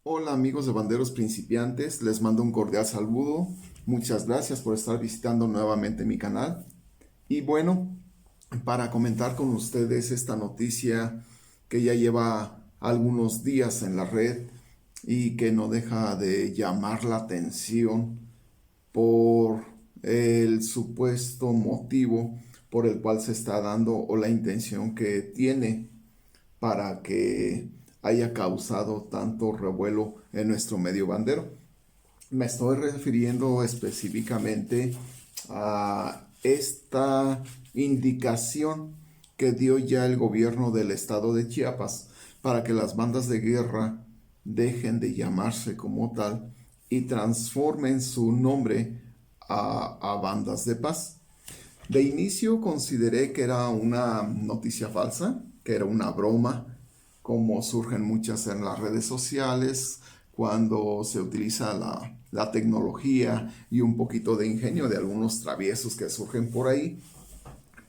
Hola amigos de Banderos Principiantes, les mando un cordial saludo. Muchas gracias por estar visitando nuevamente mi canal. Y bueno, para comentar con ustedes esta noticia que ya lleva algunos días en la red y que no deja de llamar la atención por el supuesto motivo por el cual se está dando o la intención que tiene para que haya causado tanto revuelo en nuestro medio bandero. Me estoy refiriendo específicamente a esta indicación que dio ya el gobierno del estado de Chiapas para que las bandas de guerra dejen de llamarse como tal y transformen su nombre a bandas de paz. De inicio consideré que era una noticia falsa, que era una broma, como surgen muchas en las redes sociales, cuando se utiliza la tecnología y un poquito de ingenio de algunos traviesos que surgen por ahí.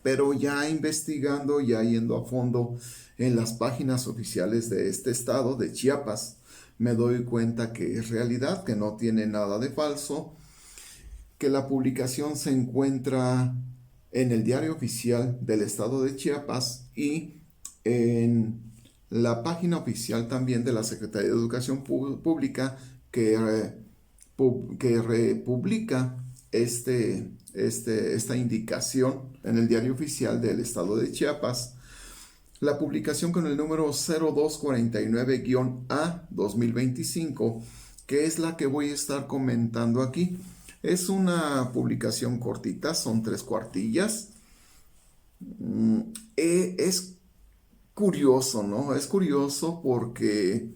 Pero ya investigando, ya yendo a fondo en las páginas oficiales de este estado, de Chiapas, me doy cuenta que es realidad, que no tiene nada de falso, que la publicación se encuentra en el diario oficial del estado de Chiapas y en la página oficial también de la Secretaría de Educación Pública que republica esta indicación en el diario oficial del estado de Chiapas. La publicación con el número 0249-A 2025, que es la que voy a estar comentando aquí. Es una publicación cortita, son 3 cuartillas. Es curioso, ¿no? Es curioso porque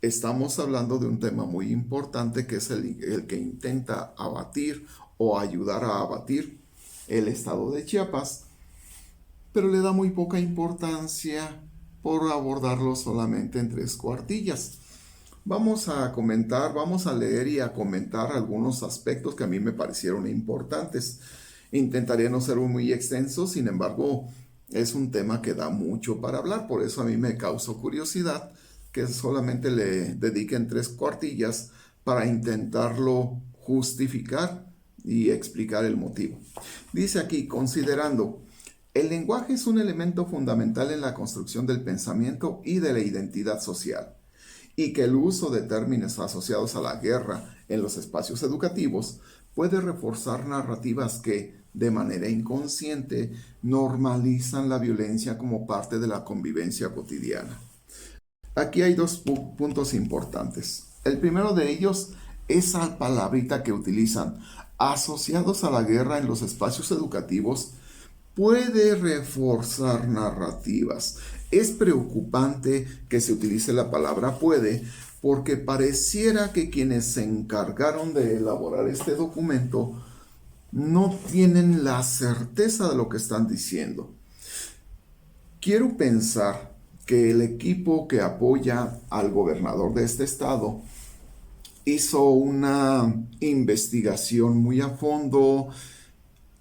estamos hablando de un tema muy importante que es el que intenta abatir o ayudar a abatir el estado de Chiapas, pero le da muy poca importancia por abordarlo solamente en 3 cuartillas. Vamos a comentar, vamos a leer y a comentar algunos aspectos que a mí me parecieron importantes. Intentaré no ser muy extenso, sin embargo, es un tema que da mucho para hablar, por eso a mí me causó curiosidad que solamente le dediquen 3 cuartillas para intentarlo justificar y explicar el motivo. Dice aquí, considerando, el lenguaje es un elemento fundamental en la construcción del pensamiento y de la identidad social y que el uso de términos asociados a la guerra en los espacios educativos puede reforzar narrativas que, de manera inconsciente, normalizan la violencia como parte de la convivencia cotidiana. Aquí hay dos puntos importantes. El primero de ellos, esa palabrita que utilizan, asociados a la guerra en los espacios educativos, puede reforzar narrativas. Es preocupante que se utilice la palabra puede porque pareciera que quienes se encargaron de elaborar este documento no tienen la certeza de lo que están diciendo. Quiero pensar que el equipo que apoya al gobernador de este estado hizo una investigación muy a fondo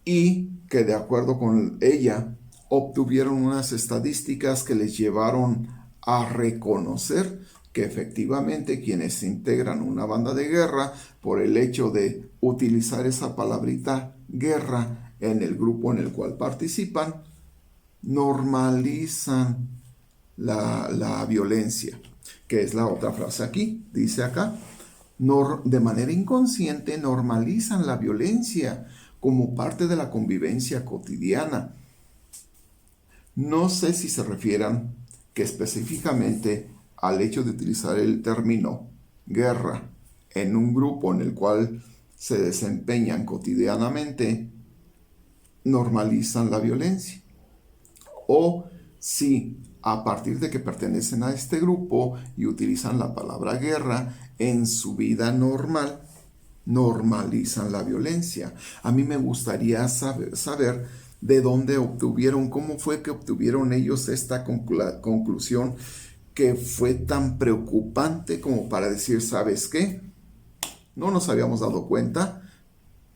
y que de acuerdo con ella obtuvieron unas estadísticas que les llevaron a reconocer que efectivamente quienes integran una banda de guerra, por el hecho de utilizar esa palabrita guerra en el grupo en el cual participan, normalizan la violencia, que es la otra frase aquí, dice acá, de manera inconsciente normalizan la violencia como parte de la convivencia cotidiana. No sé si se refieran que específicamente al hecho de utilizar el término guerra en un grupo en el cual se desempeñan cotidianamente, normalizan la violencia. O si a partir de que pertenecen a este grupo y utilizan la palabra guerra en su vida normal, normalizan la violencia. A mí me gustaría saber de dónde obtuvieron, cómo fue que obtuvieron ellos esta conclusión que fue tan preocupante como para decir, ¿sabes qué? No nos habíamos dado cuenta.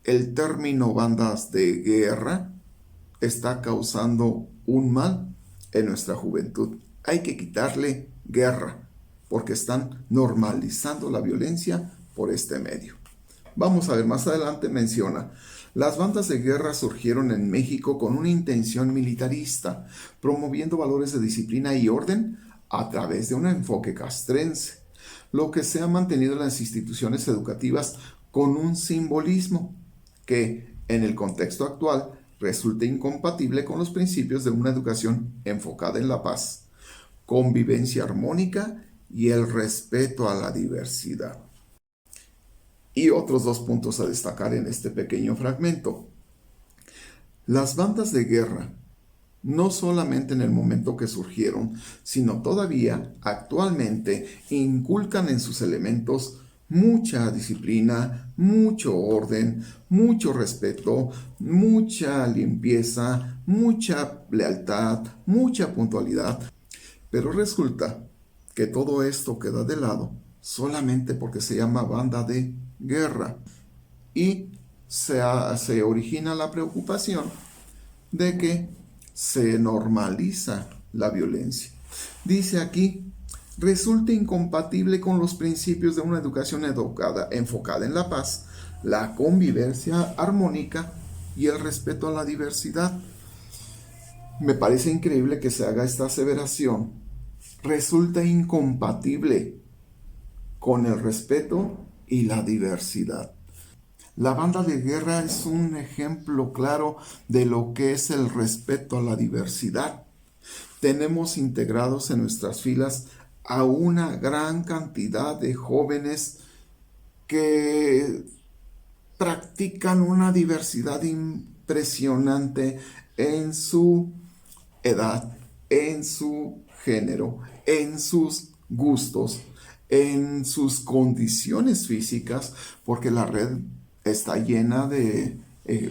El término bandas de guerra está causando un mal en nuestra juventud. Hay que quitarle guerra. porque están normalizando la violencia por este medio. Vamos a ver, más adelante menciona, las bandas de guerra surgieron en México con una intención militarista, promoviendo valores de disciplina y orden a través de un enfoque castrense, lo que se ha mantenido en las instituciones educativas con un simbolismo que, en el contexto actual, resulta incompatible con los principios de una educación enfocada en la paz, convivencia armónica y el respeto a la diversidad. Y otros dos puntos a destacar en este pequeño fragmento. Las bandas de guerra, no solamente en el momento que surgieron, sino todavía actualmente inculcan en sus elementos mucha disciplina, mucho orden, mucho respeto, mucha limpieza, mucha lealtad, mucha puntualidad. Pero resulta que todo esto queda de lado solamente porque se llama banda de guerra y se origina la preocupación de que se normaliza la violencia. Dice aquí, resulta incompatible con los principios de una educación enfocada en la paz, la convivencia armónica y el respeto a la diversidad. Me parece increíble que se haga esta aseveración. Resulta incompatible con el respeto y la diversidad. La banda de guerra es un ejemplo claro de lo que es el respeto a la diversidad. Tenemos integrados en nuestras filas a una gran cantidad de jóvenes que practican una diversidad impresionante en su edad, en su género, en sus gustos, en sus condiciones físicas, porque la red está llena de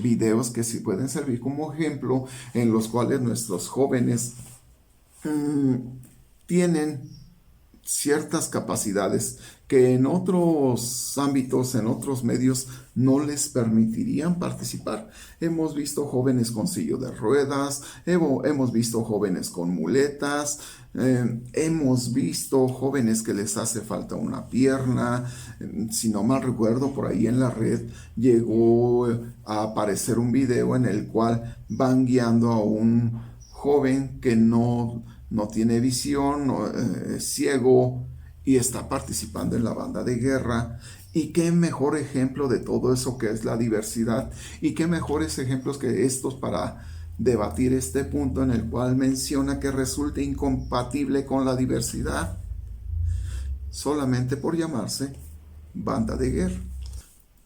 videos que sí pueden servir como ejemplo, en los cuales nuestros jóvenes tienen ciertas capacidades que en otros ámbitos, en otros medios, no les permitirían participar. Hemos visto jóvenes con silla de ruedas, hemos visto jóvenes con muletas, hemos visto jóvenes que les hace falta una pierna. Si no mal recuerdo, por ahí en la red llegó a aparecer un video en el cual van guiando a un joven que no tiene visión, es ciego y está participando en la banda de guerra. Y qué mejor ejemplo de todo eso que es la diversidad, y qué mejores ejemplos que estos para debatir este punto en el cual menciona que resulta incompatible con la diversidad solamente por llamarse banda de guerra.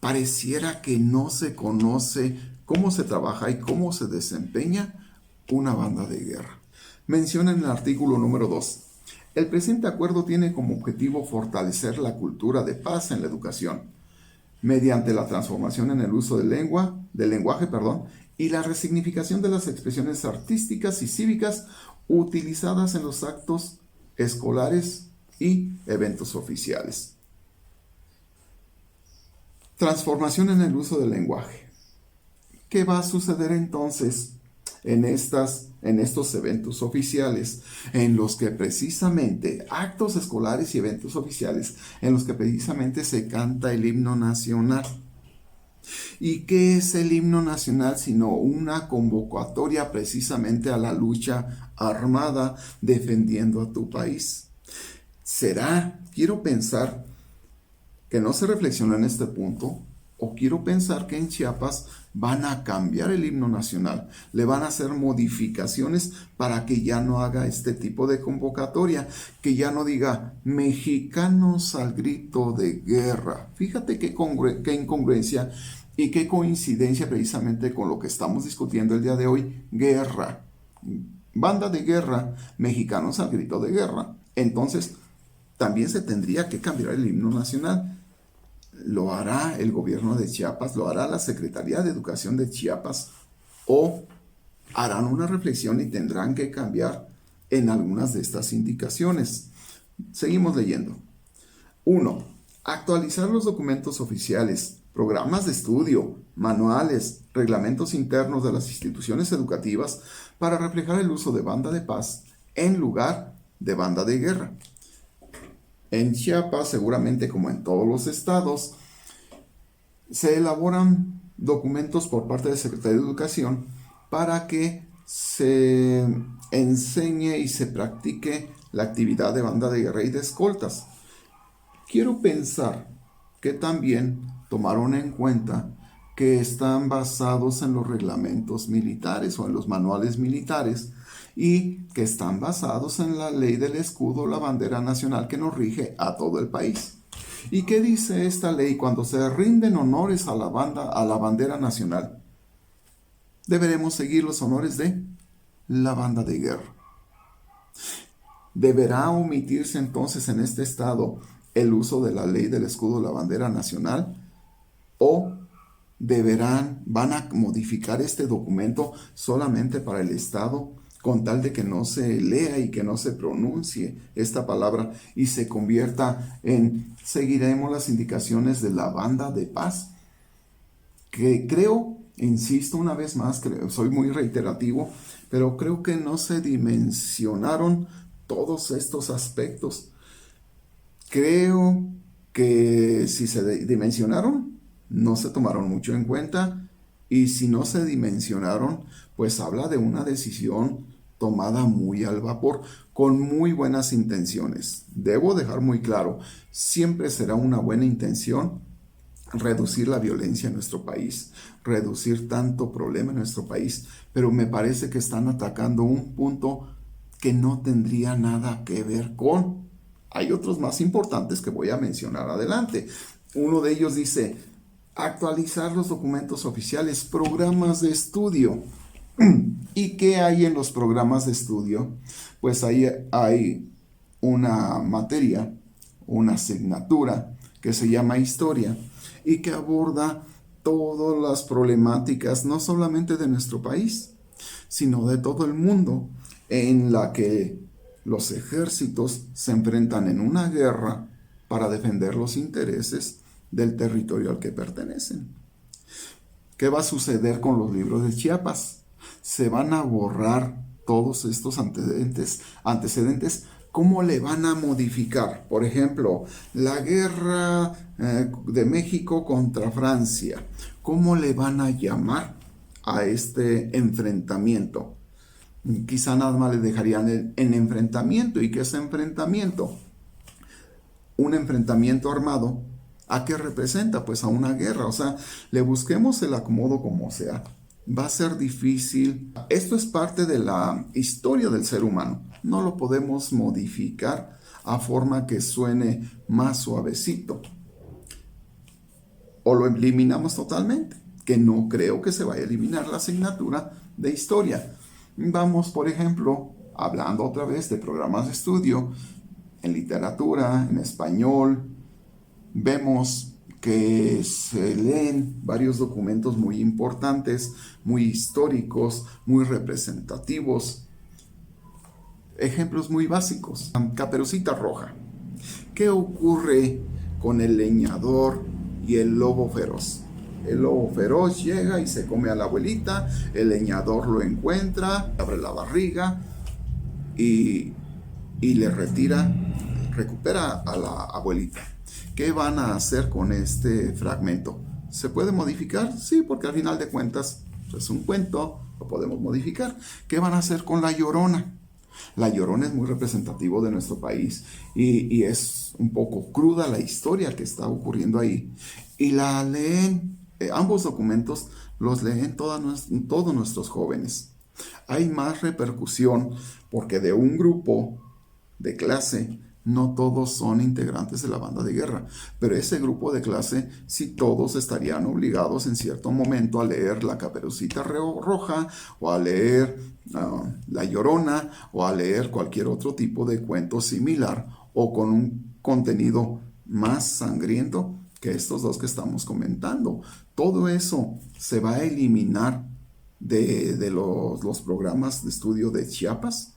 Pareciera que no se conoce cómo se trabaja y cómo se desempeña una banda de guerra. Menciona en el artículo número 2, el presente acuerdo tiene como objetivo fortalecer la cultura de paz en la educación, mediante la transformación en el uso del lenguaje, y la resignificación de las expresiones artísticas y cívicas utilizadas en los actos escolares y eventos oficiales. Transformación en el uso del lenguaje. ¿Qué va a suceder entonces en estos eventos oficiales, en los que precisamente, actos escolares y eventos oficiales, en los que precisamente se canta el himno nacional? ¿Y qué es el himno nacional sino una convocatoria precisamente a la lucha armada defendiendo a tu país? Quiero pensar que no se reflexiona en este punto, o quiero pensar que en Chiapas van a cambiar el himno nacional, le van a hacer modificaciones para que ya no haga este tipo de convocatoria, que ya no diga mexicanos al grito de guerra. Fíjate qué incongruencia y qué coincidencia precisamente con lo que estamos discutiendo el día de hoy. Guerra, banda de guerra, mexicanos al grito de guerra. Entonces, también se tendría que cambiar el himno nacional. Lo hará el gobierno de Chiapas, lo hará la Secretaría de Educación de Chiapas, o harán una reflexión y tendrán que cambiar en algunas de estas indicaciones. Seguimos leyendo. 1. Actualizar los documentos oficiales, programas de estudio, manuales, reglamentos internos de las instituciones educativas para reflejar el uso de banda de paz en lugar de banda de guerra. En Chiapas, seguramente como en todos los estados, se elaboran documentos por parte del Secretario de Educación para que se enseñe y se practique la actividad de banda de guerra y de escoltas. Quiero pensar que también tomaron en cuenta que están basados en los reglamentos militares o en los manuales militares y que están basados en la ley del escudo, la bandera nacional que nos rige a todo el país. ¿Y qué dice esta ley? Cuando se rinden honores a la bandera nacional, deberemos seguir los honores de la banda de guerra. ¿Deberá omitirse entonces en este estado el uso de la ley del escudo de la bandera nacional? ¿O van a modificar este documento solamente para el estado con tal de que no se lea y que no se pronuncie esta palabra y se convierta en seguiremos las indicaciones de la banda de paz? Que creo, insisto una vez más, soy muy reiterativo, pero creo que no se dimensionaron todos estos aspectos. Creo que si se dimensionaron, no se tomaron mucho en cuenta, y si no se dimensionaron, pues habla de una decisión tomada muy al vapor, con muy buenas intenciones. Debo dejar muy claro, siempre será una buena intención reducir la violencia en nuestro país, reducir tanto problema en nuestro país, pero me parece que están atacando un punto que no tendría nada que ver con. Hay otros más importantes que voy a mencionar adelante. Uno de ellos dice, actualizar los documentos oficiales, programas de estudio. ¿Y qué hay en los programas de estudio? Pues ahí hay una materia, una asignatura que se llama historia y que aborda todas las problemáticas, no solamente de nuestro país, sino de todo el mundo, en la que los ejércitos se enfrentan en una guerra para defender los intereses del territorio al que pertenecen. ¿Qué va a suceder con los libros de Chiapas? Se van a borrar todos estos antecedentes. ¿Cómo le van a modificar? Por ejemplo, la guerra de México contra Francia. ¿Cómo le van a llamar a este enfrentamiento? Quizá nada más le dejarían en enfrentamiento. ¿Y qué es enfrentamiento? Un enfrentamiento armado. ¿A qué representa? Pues a una guerra. O sea, le busquemos el acomodo como sea. Va a ser difícil. Esto es parte de la historia del ser humano. No lo podemos modificar a forma que suene más suavecito. O lo eliminamos totalmente, que no creo que se vaya a eliminar la asignatura de historia. Vamos, por ejemplo, hablando otra vez de programas de estudio, en literatura, en español, vemos que se leen varios documentos muy importantes, muy históricos, muy representativos. Ejemplos muy básicos. Caperucita Roja. ¿Qué ocurre con el leñador y el lobo feroz? El lobo feroz llega y se come a la abuelita, el leñador lo encuentra, abre la barriga y le recupera a la abuelita. ¿Qué van a hacer con este fragmento? ¿Se puede modificar? Sí, porque al final de cuentas es un cuento, lo podemos modificar. ¿Qué van a hacer con La Llorona? La Llorona es muy representativo de nuestro país y es un poco cruda la historia que está ocurriendo ahí. Y la leen, ambos documentos los leen todos nuestros jóvenes. Hay más repercusión porque de un grupo de clase no todos son integrantes de la banda de guerra, pero ese grupo de clase sí todos estarían obligados en cierto momento a leer La Caperucita Roja o a leer La Llorona o a leer cualquier otro tipo de cuento similar o con un contenido más sangriento que estos dos que estamos comentando. Todo eso se va a eliminar de los programas de estudio de Chiapas.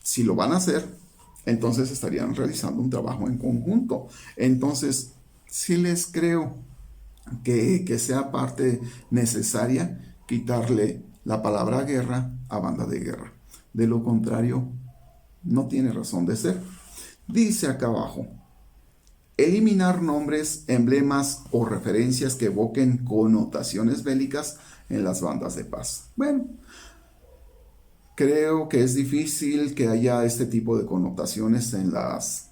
Si lo van a hacer, entonces estarían realizando un trabajo en conjunto. Entonces, sí les creo que sea parte necesaria quitarle la palabra guerra a banda de guerra. De lo contrario, no tiene razón de ser. Dice acá abajo, eliminar nombres, emblemas o referencias que evoquen connotaciones bélicas en las bandas de paz. Bueno, creo que es difícil que haya este tipo de connotaciones en las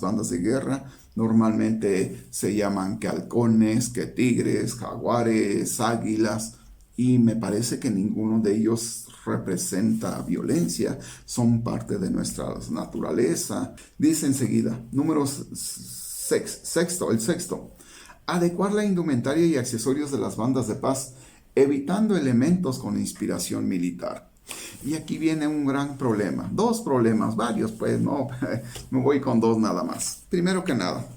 bandas de guerra. Normalmente se llaman que halcones, que tigres, jaguares, águilas, y me parece que ninguno de ellos representa violencia, son parte de nuestra naturaleza. Dice enseguida, el sexto, adecuar la indumentaria y accesorios de las bandas de paz, evitando elementos con inspiración militar. Y aquí viene un gran problema, dos problemas, varios pues, no, me voy con dos nada más. Primero que nada,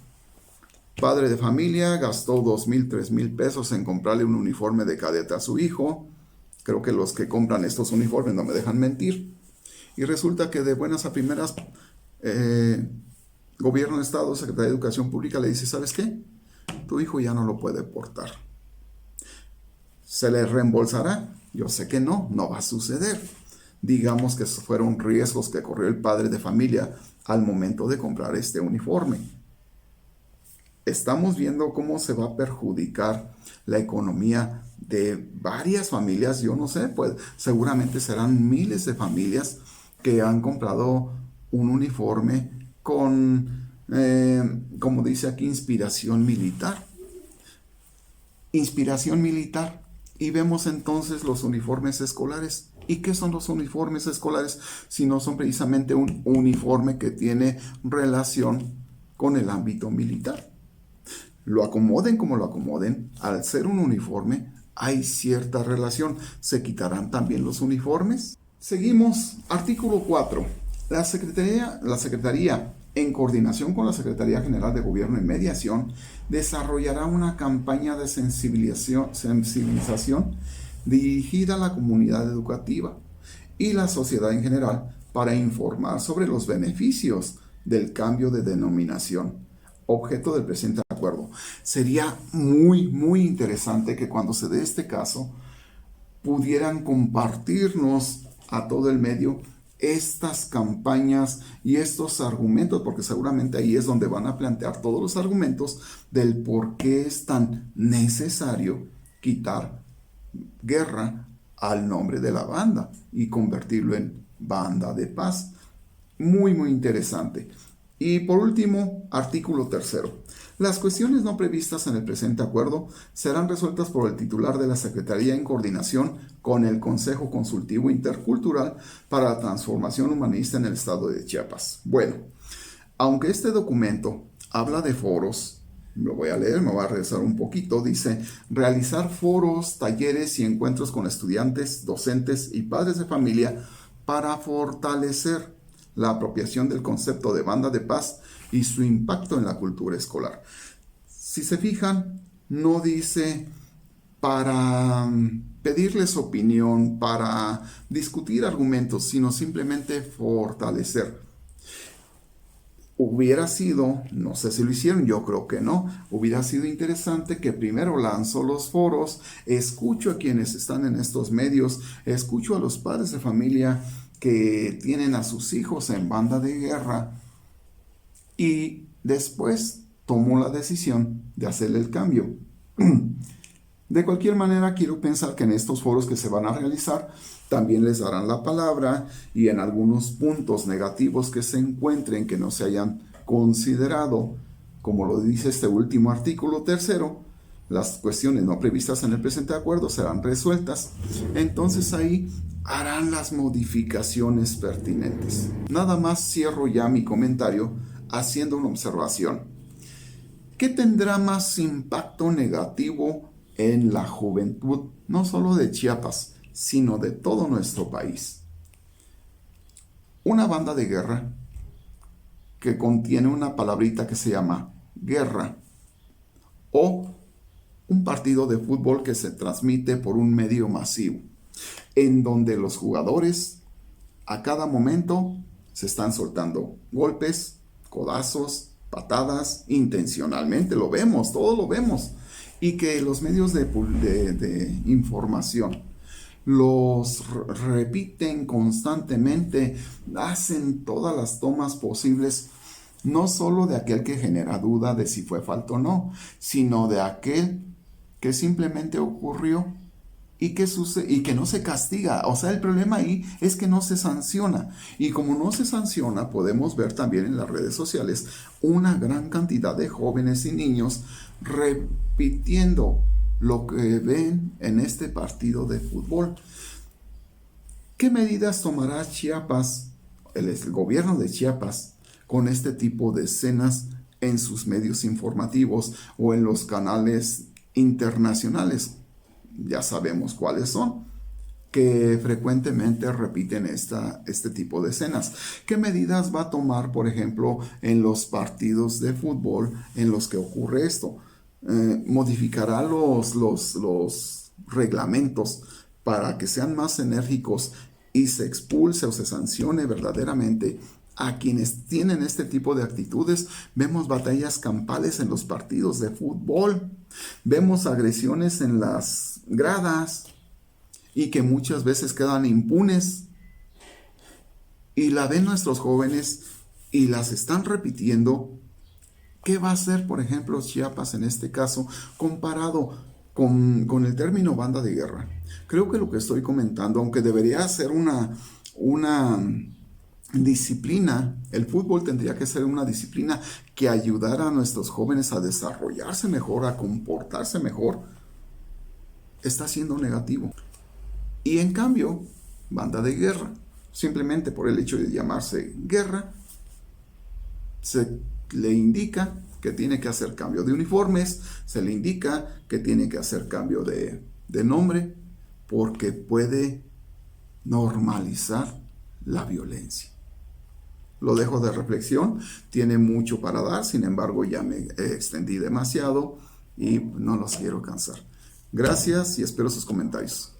padre de familia gastó 2,000, 3,000 pesos en comprarle un uniforme de cadete a su hijo. Creo que los que compran estos uniformes no me dejan mentir. Y resulta que de buenas a primeras, gobierno de Estado, Secretaría de Educación Pública le dice, ¿sabes qué? Tu hijo ya no lo puede portar. ¿Se le reembolsará? Yo sé que no va a suceder. Digamos que fueron riesgos que corrió el padre de familia al momento de comprar este uniforme. Estamos viendo cómo se va a perjudicar la economía de varias familias. Yo no sé, pues seguramente serán miles de familias que han comprado un uniforme con, como dice aquí, inspiración militar. Inspiración militar. Y vemos entonces los uniformes escolares. ¿Y qué son los uniformes escolares? Si no son precisamente un uniforme que tiene relación con el ámbito militar. Lo acomoden como lo acomoden, al ser un uniforme hay cierta relación. ¿Se quitarán también los uniformes? Seguimos, artículo 4. La Secretaría, en coordinación con la Secretaría General de Gobierno y Mediación, desarrollará una campaña de sensibilización dirigida a la comunidad educativa y la sociedad en general para informar sobre los beneficios del cambio de denominación, objeto del presente acuerdo. Sería muy interesante que cuando se dé este caso pudieran compartirnos a todo el medio estas campañas y estos argumentos, porque seguramente ahí es donde van a plantear todos los argumentos del por qué es tan necesario quitar guerra al nombre de la banda y convertirlo en banda de paz. Muy interesante. Y por último, artículo 3. Las cuestiones no previstas en el presente acuerdo serán resueltas por el titular de la Secretaría en coordinación con el Consejo Consultivo Intercultural para la Transformación Humanista en el Estado de Chiapas. Bueno, aunque este documento habla de foros, lo voy a leer, me voy a regresar un poquito, dice, realizar foros, talleres y encuentros con estudiantes, docentes y padres de familia para fortalecer la apropiación del concepto de banda de paz y su impacto en la cultura escolar. Si se fijan, no dice para pedirles opinión, para discutir argumentos, sino simplemente fortalecer. Hubiera sido, no sé si lo hicieron, yo creo que no, hubiera sido interesante que primero lanzo los foros, escucho a quienes están en estos medios, escucho a los padres de familia que tienen a sus hijos en banda de guerra y después tomo la decisión de hacer el cambio. De cualquier manera, quiero pensar que en estos foros que se van a realizar también les darán la palabra y en algunos puntos negativos que se encuentren que no se hayan considerado, como lo dice este último artículo 3, las cuestiones no previstas en el presente acuerdo serán resueltas. Entonces ahí harán las modificaciones pertinentes. Nada más cierro ya mi comentario haciendo una observación. ¿Qué tendrá más impacto negativo en la juventud, no solo de Chiapas, sino de todo nuestro país? Una banda de guerra que contiene una palabrita que se llama guerra, o un partido de fútbol que se transmite por un medio masivo, en donde los jugadores a cada momento se están soltando golpes, codazos, patadas, intencionalmente, lo vemos, todo lo vemos, y que los medios de información los repiten constantemente, hacen todas las tomas posibles no solo de aquel que genera duda de si fue falta o no, sino de aquel que simplemente ocurrió y que no se castiga. O sea, el problema ahí es que no se sanciona. Y como no se sanciona, podemos ver también en las redes sociales una gran cantidad de jóvenes y niños repitiendo lo que ven en este partido de fútbol. ¿Qué medidas tomará Chiapas, el gobierno de Chiapas, con este tipo de escenas en sus medios informativos o en los canales internacionales? Ya sabemos cuáles son, que frecuentemente repiten este tipo de escenas. ¿Qué medidas va a tomar, por ejemplo, en los partidos de fútbol en los que ocurre esto? ¿Modificará los reglamentos para que sean más enérgicos y se expulse o se sancione verdaderamente a quienes tienen este tipo de actitudes? Vemos batallas campales en los partidos de fútbol, vemos agresiones en las gradas y que muchas veces quedan impunes y la ven nuestros jóvenes y las están repitiendo. ¿Qué va a hacer, por ejemplo, Chiapas en este caso comparado con el término banda de guerra? Creo que lo que estoy comentando, aunque debería ser una disciplina, el fútbol tendría que ser una disciplina que ayudara a nuestros jóvenes a desarrollarse mejor, a comportarse mejor, está siendo negativo. Y en cambio, banda de guerra, simplemente por el hecho de llamarse guerra, se le indica que tiene que hacer cambio de uniformes, se le indica que tiene que hacer cambio de nombre, porque puede normalizar la violencia. Lo dejo de reflexión, tiene mucho para dar, sin embargo ya me extendí demasiado y no los quiero cansar. Gracias y espero sus comentarios.